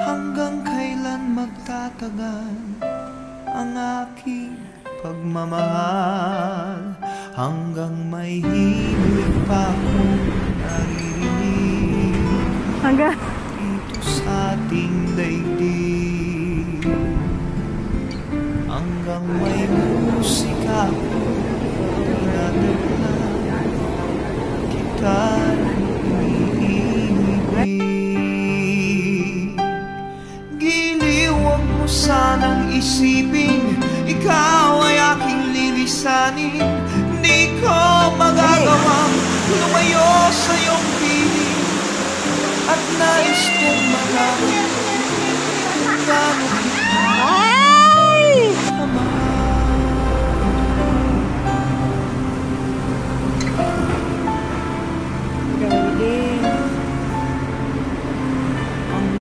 Hanggang kailan magtatagal ang aking pagmamahal? Hanggang may himig pa akong naririnig dito sa ating daigdig. Hanggang may musika akong dinadala, kita'y iniibig. Giliw, huwag mo sanang isipin ikaw ay aking lilisanin. Di ko magagawang lumayo sa iyong piling, at nais kong